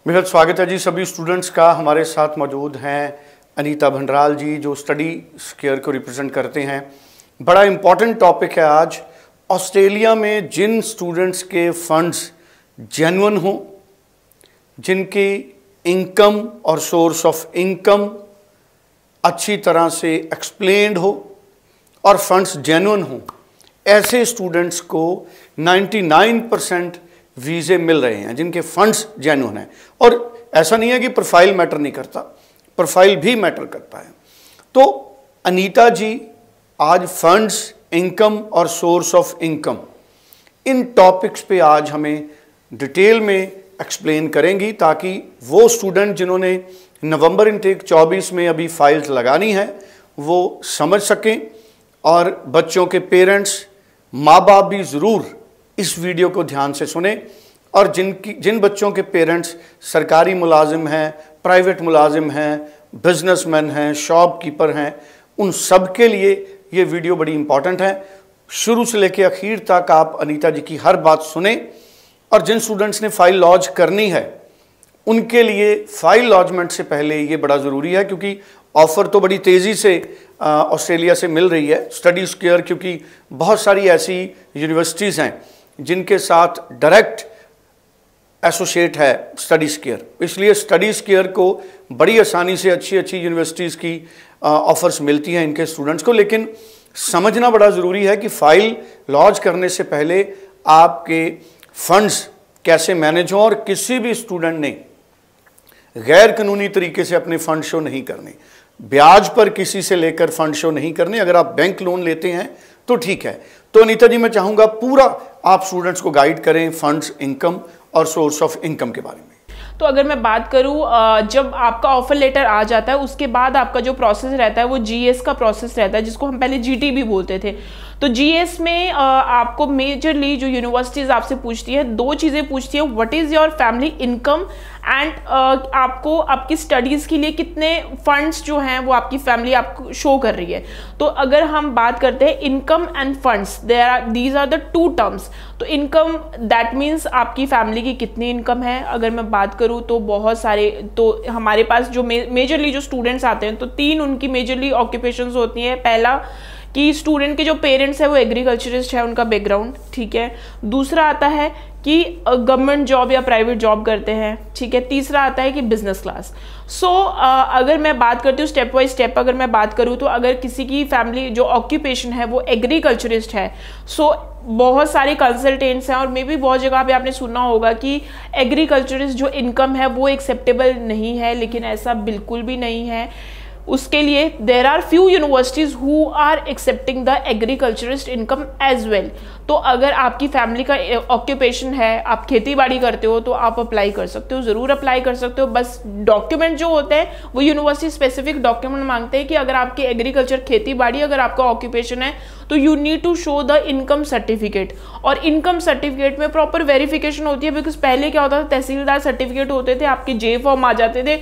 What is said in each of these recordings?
बेहद स्वागत है जी सभी स्टूडेंट्स का। हमारे साथ मौजूद हैं अनीता भंडराल जी जो स्टडी स्केयर को रिप्रेजेंट करते हैं। बड़ा इम्पॉर्टेंट टॉपिक है आज। ऑस्ट्रेलिया में जिन स्टूडेंट्स के फंड्स जेन्युइन हों, जिनकी इनकम और सोर्स ऑफ इनकम अच्छी तरह से एक्सप्लेन्ड हो और फंड्स जेन्युइन हों, ऐसे स्टूडेंट्स को 99% वीज़े मिल रहे हैं जिनके फंड्स जेन्युइन हैं। और ऐसा नहीं है कि प्रोफाइल मैटर नहीं करता, प्रोफाइल भी मैटर करता है। तो अनीता जी आज फंड्स, इनकम और source of income, in topics पे आज हमें डिटेल में एक्सप्लेन करेंगी ताकि वो स्टूडेंट जिन्होंने नवंबर इनटेक 24 में अभी फाइल्स लगानी है वो समझ सकें, और बच्चों के पेरेंट्स, माँ बाप भी ज़रूर इस वीडियो को ध्यान से सुने। और जिन बच्चों के पेरेंट्स सरकारी मुलाजिम हैं, प्राइवेट मुलाजिम हैं, बिजनेसमैन हैं, शॉपकीपर हैं, उन सब के लिए ये वीडियो बड़ी इंपॉर्टेंट है। शुरू से लेकर आखिर तक आप अनीता जी की हर बात सुने। और जिन स्टूडेंट्स ने फाइल लॉन्च करनी है उनके लिए फाइल लॉन्चमेंट से पहले ये बड़ा ज़रूरी है, क्योंकि ऑफ़र तो बड़ी तेज़ी से ऑस्ट्रेलिया से मिल रही है स्टडी स्केयर, क्योंकि बहुत सारी ऐसी यूनिवर्सिटीज़ हैं जिनके साथ डायरेक्ट एसोसिएट है स्टडी स्केयर। इसलिए स्टडी स्केयर को बड़ी आसानी से अच्छी अच्छी यूनिवर्सिटीज़ की ऑफ़र्स मिलती हैं इनके स्टूडेंट्स को। लेकिन समझना बड़ा ज़रूरी है कि फ़ाइल लॉन्च करने से पहले आपके फंड्स कैसे मैनेज हों, और किसी भी स्टूडेंट ने गैर कानूनी तरीके से अपने फंड शो नहीं करने, ब्याज पर किसी से लेकर फंड शो नहीं करने। अगर आप बैंक लोन लेते हैं तो ठीक है। तो अनीता जी मैं चाहूँगा पूरा आप स्टूडेंट्स को गाइड करें फंड्स, इनकम और सोर्स ऑफ इनकम के बारे में। तो अगर मैं बात करूं, जब आपका ऑफर लेटर आ जाता है उसके बाद आपका जो प्रोसेस रहता है वो जीएस का प्रोसेस रहता है, जिसको हम पहले जीटी भी बोलते थे। तो जीएस में आपको मेजरली जो यूनिवर्सिटीज़ आपसे पूछती है, दो चीज़ें पूछती है। What is your family income and आपको आपकी स्टडीज़ के लिए कितने फंड्स जो हैं वो आपकी फैमिली आपको शो कर रही है। तो अगर हम बात करते हैं income and funds, these are the two terms. तो इनकम दैट मीन्स आपकी फैमिली की कितनी इनकम है। अगर मैं बात करूँ तो बहुत सारे, तो हमारे पास जो मेजरली जो स्टूडेंट्स आते हैं तो तीन उनकी मेजरली ऑक्यूपेशंस होती हैं। पहला कि स्टूडेंट के जो पेरेंट्स है वो एग्रीकल्चरिस्ट है, उनका बैकग्राउंड, ठीक है। दूसरा आता है कि गवर्नमेंट जॉब या प्राइवेट जॉब करते हैं, ठीक है। तीसरा आता है कि बिजनेस क्लास। सो अगर मैं बात करती हूँ स्टेप बाय स्टेप, अगर मैं बात करूँ तो अगर किसी की फैमिली जो ऑक्यूपेशन है वो एग्रीकल्चरिस्ट है, सो बहुत सारे कंसल्टेंट्स हैं और मे बी बहुत जगह पे आपने सुना होगा कि एग्रीकल्चरिस्ट जो इनकम है वो एक्सेप्टेबल नहीं है, लेकिन ऐसा बिल्कुल भी नहीं है। उसके लिए there are few universities who are accepting the agriculturist income as well. तो अगर आपकी फैमिली का ऑक्यूपेशन है, आप खेती बाड़ी करते हो, तो आप अप्लाई कर सकते हो, ज़रूर अप्लाई कर सकते हो। बस डॉक्यूमेंट जो होते हैं वो यूनिवर्सिटी स्पेसिफिक डॉक्यूमेंट मांगते हैं कि अगर आपकी एग्रीकल्चर, खेती बाड़ी अगर आपका ऑक्यूपेशन है तो you need to show the income certificate. और इनकम सर्टिफिकेट में प्रॉपर वेरिफिकेशन होती है, बिकॉज पहले क्या होता था, तहसीलदार सर्टिफिकेट होते थे, आपके जे फॉर्म आ जाते थे,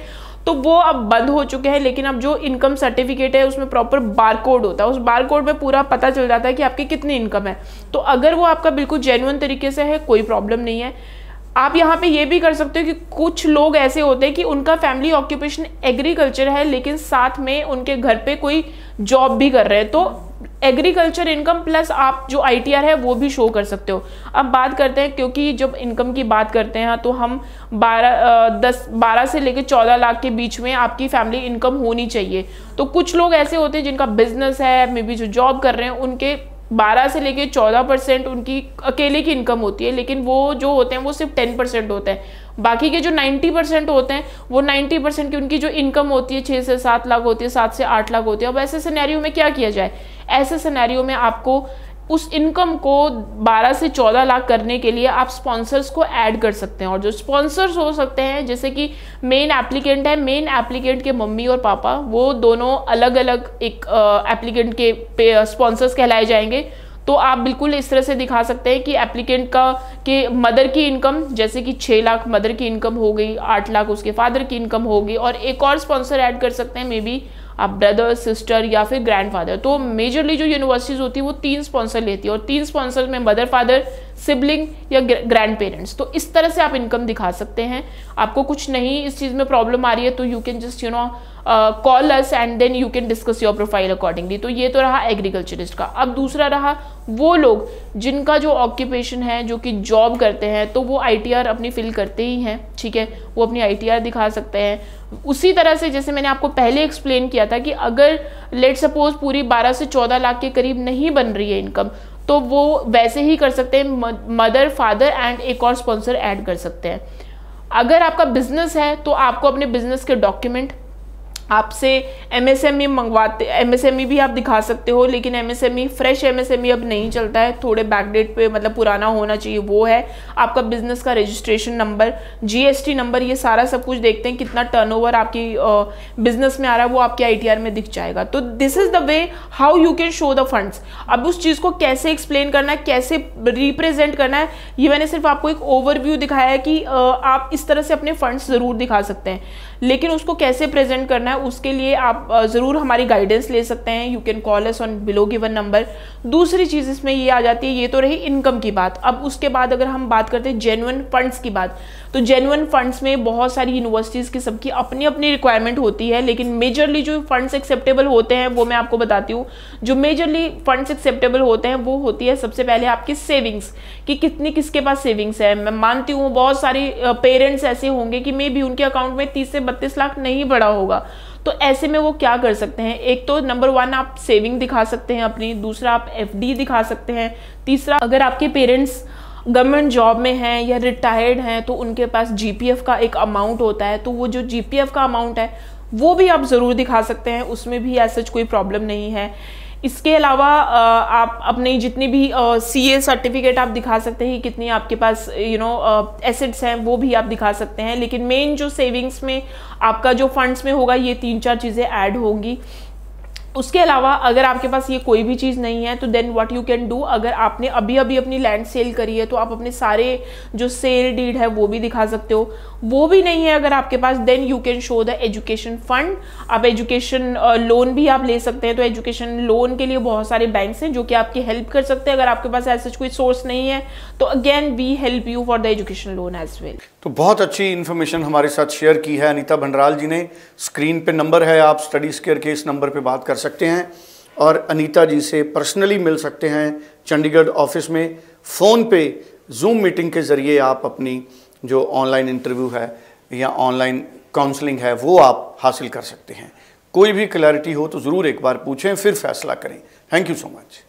तो वो अब बंद हो चुके हैं। लेकिन अब जो इनकम सर्टिफिकेट है उसमें प्रॉपर बारकोड होता है, उस बारकोड में पूरा पता चल जाता है कि आपकी कितनी इनकम है। तो अगर वो आपका बिल्कुल जेन्युइन तरीके से है, कोई प्रॉब्लम नहीं है। आप यहाँ पे ये भी कर सकते हो कि कुछ लोग ऐसे होते हैं कि उनका फैमिली ऑक्यूपेशन एग्रीकल्चर है लेकिन साथ में उनके घर पे कोई जॉब भी कर रहे हैं, तो एग्रीकल्चर इनकम प्लस आप जो आईटीआर है वो भी शो कर सकते हो। अब बात करते हैं, क्योंकि जब इनकम की बात करते हैं तो हम 12 से लेकर 14 लाख के बीच में आपकी फैमिली इनकम होनी चाहिए। तो कुछ लोग ऐसे होते हैं जिनका बिजनेस है, मे बी जो जॉब कर रहे हैं, उनके 12 से लेकर 14% उनकी अकेले की इनकम होती है, लेकिन वो जो होते हैं वो सिर्फ 10% होते हैं। बाकी के जो 90% होते हैं वो 90% की उनकी जो इनकम होती है 6 से 7 लाख होती है, 7 से 8 लाख होती है। अब ऐसे सिनेरियो में क्या किया जाए? ऐसे सिनेरियो में आपको उस इनकम को 12 से 14 लाख करने के लिए आप स्पॉन्सर्स को ऐड कर सकते हैं। और जो स्पॉन्सर्स हो सकते हैं, जैसे कि मेन एप्लीकेंट है, मेन एप्लीकेंट के मम्मी और पापा, वो दोनों अलग अलग एक एप्लीकेंट के स्पॉन्सर्स कहलाए जाएंगे। तो आप बिल्कुल इस तरह से दिखा सकते हैं कि एप्लीकेंट का के मदर की इनकम, जैसे कि 6 लाख मदर की इनकम हो गई, 8 लाख उसके फादर की इनकम होगी, और एक और स्पॉन्सर ऐड कर सकते हैं, मे बी आप ब्रदर, सिस्टर या फिर ग्रैंडफादर। तो मेजरली जो यूनिवर्सिटीज़ होती है वो 3 स्पॉन्सर लेती है, और 3 स्पॉन्सर में मदर, फादर, सिबलिंग या ग्रैंड पेरेंट्स। तो इस तरह से आप इनकम दिखा सकते हैं। आपको कुछ नहीं इस चीज़ में प्रॉब्लम आ रही है तो you can just call us and then you can discuss your profile accordingly. तो ये तो रहा एग्रीकल्चरिस्ट का। अब दूसरा रहा वो लोग जिनका जो ऑक्यूपेशन है, जो कि जॉब करते हैं, तो वो ITR अपनी फिल करते ही हैं, ठीक है, वो अपनी ITR दिखा सकते हैं। उसी तरह से जैसे मैंने आपको पहले एक्सप्लेन किया था कि अगर लेट सपोज पूरी 12 से 14 लाख के करीब नहीं बन रही है इनकम, तो वो वैसे ही कर सकते हैं, मदर, फादर एंड एक और स्पॉन्सर ऐड कर सकते हैं। अगर आपका बिजनेस है तो आपको अपने बिजनेस के डॉक्यूमेंट आपसे MSME मंगवाते, MSME भी आप दिखा सकते हो, लेकिन MSME फ्रेश MSME अब नहीं चलता है, थोड़े बैकडेट पे मतलब पुराना होना चाहिए, वो है आपका बिजनेस का रजिस्ट्रेशन नंबर, GST नंबर, ये सारा सब कुछ देखते हैं, कितना टर्नओवर आपकी बिजनेस में आ रहा है वो आपके ITR में दिख जाएगा। तो this is the way how you can show the funds. अब उस चीज़ को कैसे एक्सप्लेन करना है, कैसे रिप्रेजेंट करना है, ये मैंने सिर्फ आपको एक ओवरव्यू दिखाया है कि आप इस तरह से अपने फंड्स ज़रूर दिखा सकते हैं, लेकिन उसको कैसे प्रेजेंट करना है उसके लिए आप ज़रूर हमारी गाइडेंस ले सकते हैं। You can call us on below given number. दूसरी चीज़ इसमें ये आ जाती है, ये तो रही इनकम की बात। अब उसके बाद अगर हम बात करते हैं जेन्युइन फंड्स की बात, तो जेन्युइन फंड्स में बहुत सारी यूनिवर्सिटीज़ की सबकी अपनी अपनी रिक्वायरमेंट होती है, लेकिन मेजरली जो फंड्स एक्सेप्टेबल होते हैं वो मैं आपको बताती हूँ। जो मेजरली फंड्स एक्सेप्टेबल होते हैं वो होती है सबसे पहले आपकी सेविंग्स, कि कितनी किसके पास सेविंग्स है। मैं मानती हूँ बहुत सारे पेरेंट्स ऐसे होंगे कि मे बी उनके अकाउंट में 30 से 32 लाख नहीं पड़ा होगा, तो ऐसे में वो क्या कर सकते हैं, एक तो नंबर 1 आप सेविंग दिखा सकते हैं अपनी, दूसरा आप FD दिखा सकते हैं, तीसरा अगर आपके पेरेंट्स गवर्नमेंट जॉब में हैं या रिटायर्ड हैं तो उनके पास GPF का एक अमाउंट होता है, तो वो जो GPF का अमाउंट है वो भी आप ज़रूर दिखा सकते हैं, उसमें भी ऐसा कोई प्रॉब्लम नहीं है। इसके अलावा आप अपनी जितनी भी CA सर्टिफिकेट आप दिखा सकते हैं, कितनी आपके पास एसेट्स हैं वो भी आप दिखा सकते हैं, लेकिन मेन जो सेविंग्स में आपका जो फंड्स में होगा ये 3-4 चीज़ें ऐड होंगी। उसके अलावा अगर आपके पास ये कोई भी चीज़ नहीं है तो then what you can do, अगर आपने अभी अभी अपनी लैंड सेल करी है तो आप अपने सारे जो सेल डीड है वो भी दिखा सकते हो। वो भी नहीं है अगर आपके पास, then you can show the education fund. आप एजुकेशन लोन भी आप ले सकते हैं, तो एजुकेशन लोन के लिए बहुत सारे बैंक्स हैं जो कि आपकी हेल्प कर सकते हैं। अगर आपके पास ऐसा कोई सोर्स नहीं है तो again we help you for the education loan as well. तो बहुत अच्छी इन्फॉर्मेशन हमारे साथ शेयर की है अनीता भंडराल जी ने। स्क्रीन पे नंबर है, आप स्टडी स्क्वायर के इस नंबर पे बात कर सकते हैं और अनीता जी से पर्सनली मिल सकते हैं चंडीगढ़ ऑफिस में। फ़ोन पे जूम मीटिंग के ज़रिए आप अपनी जो ऑनलाइन इंटरव्यू है या ऑनलाइन काउंसलिंग है वो आप हासिल कर सकते हैं। कोई भी क्लैरिटी हो तो ज़रूर एक बार पूछें, फिर फैसला करें। Thank you so much.